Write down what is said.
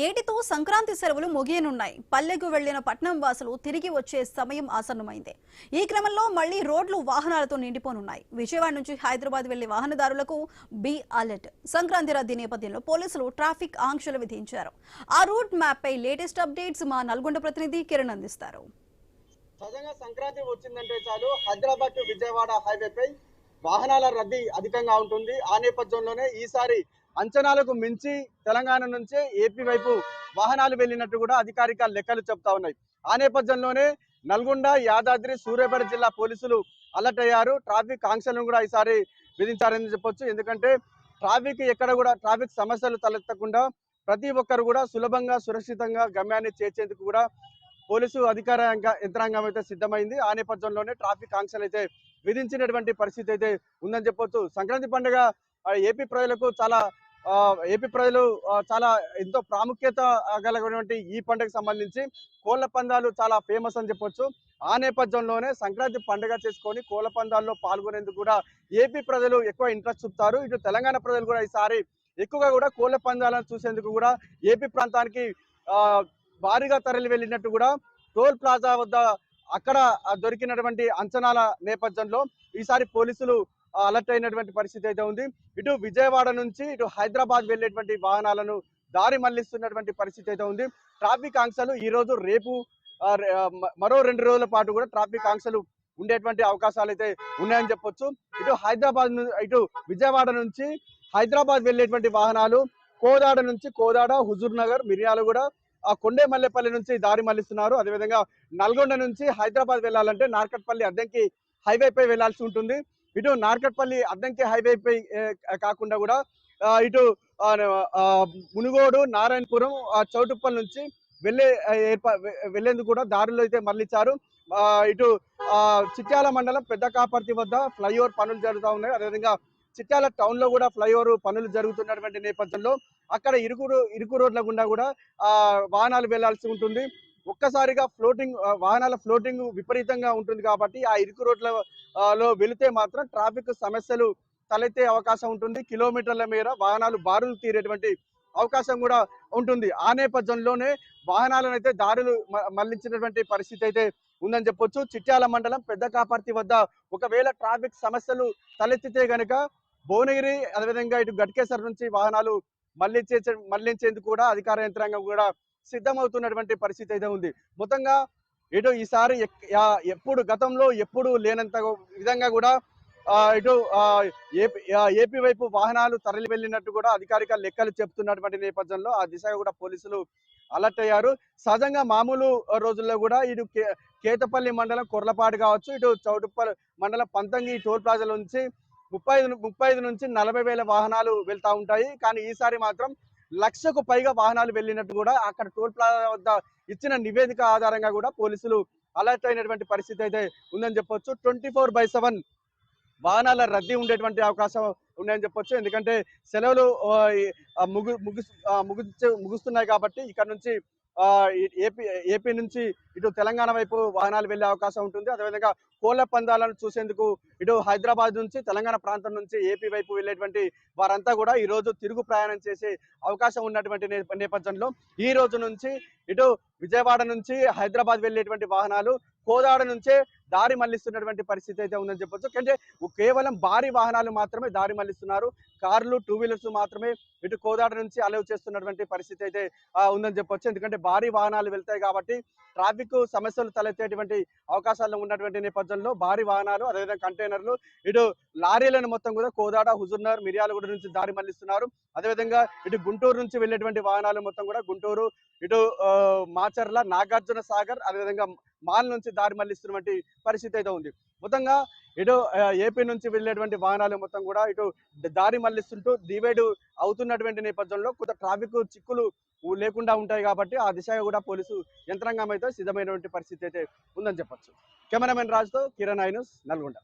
నేటితో సంక్రాంతి సెలవులు ముగియనున్నాయి. పల్లెకు వెళ్లిన పట్నం వాసులు తిరిగి వచ్చే సమయం ఆసన్నమైంది. ఈ క్రమంలో మళ్లీ రోడ్లు వాహనాలతో నిండిపోనున్నాయి. విజయవాడ నుంచి హైదరాబాద్ వెళ్లే వాహనదారులకు బి అలర్ట్. సంక్రాంతి రద్దీ నేపథ్యంలో పోలీసులు ట్రాఫిక్ ఆంక్షలు విధించారు. ఆ రూట్ మ్యాప్ పై లేటెస్ట్ అప్డేట్స్ మా నల్గొండ ప్రతినిధి కిరణ్ అందిస్తారు. సహజంగా సంక్రాంతి వచ్చిందంటే చాలు హైదరాబాద్ టు విజయవాడ హైవేపై వాహనాల రద్దీ అధికంగా ఉంటుంది. ఆ నేపథ్యంలోనే ఈసారి అంచనాలకు మించి తెలంగాణ నుంచే ఏపీ వైపు వాహనాలు వెళ్ళినట్టు కూడా అధికారిక లెక్కలు చెప్తా ఉన్నాయి. ఆ నేపథ్యంలోనే నల్గొండ, యాదాద్రి, సూర్యాపేట జిల్లా పోలీసులు అలర్ట్ అయ్యారు. ట్రాఫిక్ ఆంక్షలను కూడా ఈసారి విధించారని చెప్పొచ్చు. ఎందుకంటే ట్రాఫిక్ సమస్యలు తలెత్తకుండా ప్రతి ఒక్కరు కూడా సులభంగా సురక్షితంగా గమ్యాన్ని చేర్చేందుకు కూడా పోలీసు అధికార యంత్రాంగం అయితే సిద్ధమైంది. ఆ నేపథ్యంలోనే ట్రాఫిక్ ఆంక్షలు అయితే విధించినటువంటి పరిస్థితి అయితే ఉందని చెప్పొచ్చు. సంక్రాంతి పండుగ ఏపీ ప్రజలకు ఏపీ ప్రజలు చాలా ఎంతో ప్రాముఖ్యత కలిగినటువంటి ఈ పండుగకు సంబంధించి కోళ్ల పందాలు చాలా ఫేమస్ అని చెప్పొచ్చు. ఆ నేపథ్యంలోనే సంక్రాంతి పండుగ చేసుకొని కోళ్ల పందాల్లో పాల్గొనేందుకు కూడా ఏపీ ప్రజలు ఎక్కువ ఇంట్రెస్ట్ చూపుతారు. ఇటు తెలంగాణ ప్రజలు కూడా ఈసారి ఎక్కువగా కూడా కోళ్ల పందాలను చూసేందుకు కూడా ఏపీ ప్రాంతానికి భారీగా తరలి వెళ్ళినట్టు కూడా టోల్ ప్లాజా వద్ద అక్కడ దొరికినటువంటి అంచనాల నేపథ్యంలో ఈసారి పోలీసులు అలర్ట్ అయినటువంటి పరిస్థితి అయితే ఉంది. ఇటు విజయవాడ నుంచి ఇటు హైదరాబాద్ వెళ్ళేటువంటి వాహనాలను దారి మళ్లిస్తున్నటువంటి పరిస్థితి అయితే ఉంది. ట్రాఫిక్ ఆంక్షలు ఈ రోజు రేపు మరో 2 రోజుల పాటు కూడా ట్రాఫిక్ ఆంక్షలు ఉండేటువంటి అవకాశాలు అయితే ఉన్నాయని చెప్పొచ్చు. ఇటు విజయవాడ నుంచి హైదరాబాద్ వెళ్ళేటువంటి వాహనాలు కోదాడ, హుజూర్ నగర్, మిర్యాలగూడ, కొండేమల్లేపల్లి నుంచి దారి మళ్లిస్తున్నారు. అదేవిధంగా నల్గొండ నుంచి హైదరాబాద్ వెళ్ళాలంటే నార్కట్పల్లి అద్దంకి హైవేపై వెళ్లాల్సి ఉంటుంది. ఇటు నార్కట్పల్లి అద్దంకి హైవేపై కాకుండా కూడా ఇటు మునుగోడు, నారాయణపురం, చౌటుప్పల్ నుంచి వెళ్లేందుకు కూడా దారులు అయితే మళ్లించారు. ఇటు చిట్యాల మండలం పెద్ద కాపర్తి వద్ద ఫ్లైఓవర్ పనులు జరుగుతూ ఉన్నాయి. అదేవిధంగా చిట్యాల టౌన్ లో కూడా ఫ్లైఓవర్ పనులు జరుగుతున్నటువంటి నేపథ్యంలో అక్కడ ఇరుకు రోడ్ల గుండా కూడా వాహనాలు వెళ్లాల్సి ఉంటుంది. ఒక్కసారిగా వాహనాల ఫ్లోటింగ్ విపరీతంగా ఉంటుంది కాబట్టి ఆ ఇరుకు రోడ్లలో వెళితే మాత్రం ట్రాఫిక్ సమస్యలు తలెత్తే అవకాశం ఉంటుంది. కిలోమీటర్ల మేర వాహనాలు బారులు తీరేటువంటి అవకాశం కూడా ఉంటుంది. ఆ నేపథ్యంలోనే వాహనాలను అయితే దారులు మళ్లించినటువంటి పరిస్థితి అయితే ఉందని చెప్పొచ్చు. చిట్యాల మండలం పెద్ద కాపర్తి వద్ద ఒకవేళ ట్రాఫిక్ సమస్యలు తలెత్తితే గనక భువనగిరి, అదేవిధంగా ఇటు గట్కేసర్ నుంచి వాహనాలు మళ్లించేందుకు కూడా అధికార యంత్రాంగం కూడా సిద్ధమవుతున్నటువంటి పరిస్థితి అయితే ఉంది. మొత్తంగా ఇటు ఈసారి గతంలో ఎప్పుడు లేనంత విధంగా కూడా ఇటు ఏపీ వైపు వాహనాలు తరలి వెళ్ళినట్టు కూడా అధికారిక లెక్కలు చెప్తున్నటువంటి నేపథ్యంలో ఆ దిశగా కూడా పోలీసులు అలర్ట్ అయ్యారు. సహజంగా మామూలు రోజుల్లో కూడా ఇటు కేతపల్లి మండలం కొర్లపాడు కావచ్చు, ఇటు చౌటుప్పల్ మండలం పంతంగి టోల్ ప్లాజాల నుంచి 35 నుంచి 40,000 వాహనాలు వెళ్తా ఉంటాయి. కానీ ఈసారి మాత్రం 1,00,000కు పైగా వాహనాలు వెళ్ళినట్టు కూడా అక్కడ టోల్ ప్లాజా వద్ద ఇచ్చిన నివేదిక ఆధారంగా కూడా పోలీసులు అలర్ట్ అయినటువంటి పరిస్థితి అయితే ఉందని చెప్పొచ్చు. 24/7 వాహనాల రద్దీ ఉండేటువంటి అవకాశం ఉన్నాయని చెప్పొచ్చు. ఎందుకంటే సెలవులు ముగుస్తున్నాయి కాబట్టి ఇక్కడ నుంచి ఏపీ నుంచి ఇటు తెలంగాణ వైపు వాహనాలు వెళ్లే అవకాశం ఉంటుంది. అదేవిధంగా కోళ్ల పందాలను చూసేందుకు ఇటు హైదరాబాద్ నుంచి తెలంగాణ ప్రాంతం నుంచి ఏపీ వైపు వెళ్ళేటువంటి వారంతా కూడా ఈ రోజు తిరుగు ప్రయాణం చేసే అవకాశం ఉన్నటువంటి నేపథ్యంలో ఈ రోజు నుంచి ఇటు విజయవాడ నుంచి హైదరాబాద్ వెళ్ళేటువంటి వాహనాలు కోదాడ నుంచే దారి మళ్లిస్తున్నటువంటి పరిస్థితి అయితే ఉందని చెప్పొచ్చు. అంటే కేవలం భారీ వాహనాలు మాత్రమే దారి మళ్లిస్తున్నారు. కార్లు, 2 వీలర్స్ మాత్రమే ఇటు కోదాడ నుంచి అలౌ చేస్తున్నటువంటి పరిస్థితి అయితే ఉందని చెప్పొచ్చు. ఎందుకంటే భారీ వాహనాలు వెళ్తాయి కాబట్టి ట్రాఫిక్ సమస్యలు తలెత్తేటువంటి అవకాశాలు ఉన్నటువంటి నేపథ్యంలో భారీ వాహనాలు, అదేవిధంగా కంటైనర్లు, ఇటు లారీలను మొత్తం కూడా కోదాడ, హుజూర్నగర్, మిర్యాలగూడ నుంచి దారి మళ్లిస్తున్నారు. అదేవిధంగా ఇటు గుంటూరు నుంచి వెళ్ళేటువంటి వాహనాలు మొత్తం కూడా గుంటూరు, ఇటు మాచర్ల, నాగార్జున సాగర్, అదేవిధంగా మాల్ నుంచి దారి మళ్లిస్తున్నటువంటి పరిస్థితి అయితే ఉంది. మొత్తంగా ఇటు ఏపీ నుంచి వెళ్ళేటువంటి వాహనాలు మొత్తం కూడా ఇటు దారి మళ్లిస్తుంటూ డివైడ్ అవుతున్నటువంటి నేపథ్యంలో కొంత ట్రాఫిక్ చిక్కులు లేకుండా ఉంటాయి కాబట్టి ఆ దిశగా కూడా పోలీసు యంత్రాంగం అయితే సిద్ధమైనటువంటి పరిస్థితి అయితే ఉందని చెప్పొచ్చు. కెమెరామెన్ రాజుతో కిరణ్, ఐ న్యూస్, నల్గొండ.